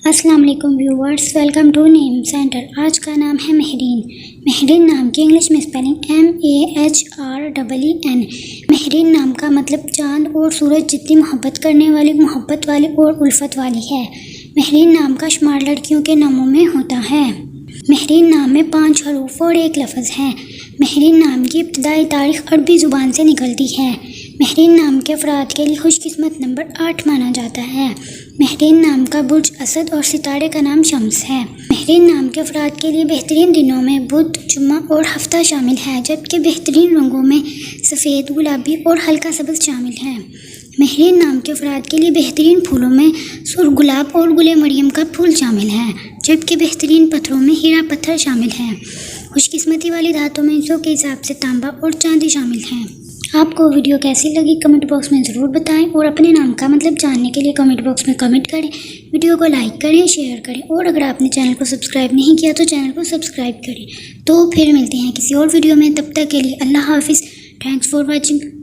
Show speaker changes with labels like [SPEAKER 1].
[SPEAKER 1] السلام علیکم viewers, welcome to name centre. آج کا نام ہے مہرین۔ مہرین نام کی انگلش میں اسپیلنگ MAHREEN۔ مہرین نام کا مطلب چاند اور سورج جتنی محبت کرنے والی، محبت والی اور الفت والی ہے۔ مہرین نام کا شمار لڑکیوں کے ناموں میں ہوتا ہے۔ مہرین نام میں 5 حروف اور 1 لفظ ہے۔ مہرین نام کی ابتدائی تاریخ عربی زبان سے نکلتی ہے۔ مہرین نام کے افراد کے لیے خوش قسمت نمبر 8 مانا جاتا ہے۔ مہرین نام کا برج اسد اور ستارے کا نام شمس ہے۔ مہرین نام کے افراد کے لیے بہترین دنوں میں بدھ، جمعہ اور ہفتہ شامل ہے، جبکہ بہترین رنگوں میں سفید، گلابی اور ہلکا سبز شامل ہے۔ مہرین نام کے افراد کے لیے بہترین پھولوں میں سرخ گلاب اور گل مریم کا پھول شامل ہے، جبکہ بہترین پتھروں میں ہیرا پتھر شامل ہے۔ خوش قسمتی والی دھاتوں میں انسوں کے حساب سے تانبا اور چاندی شامل ہیں۔ آپ کو ویڈیو کیسی لگی کمنٹ باکس میں ضرور بتائیں، اور اپنے نام کا مطلب جاننے کے لیے کمنٹ باکس میں کمنٹ کریں۔ ویڈیو کو لائک کریں، شیئر کریں، اور اگر آپ نے چینل کو سبسکرائب نہیں کیا تو چینل کو سبسکرائب کریں۔ تو پھر ملتے ہیں کسی اور ویڈیو میں، تب تک کے لیے اللہ حافظ۔ Thanks for watching.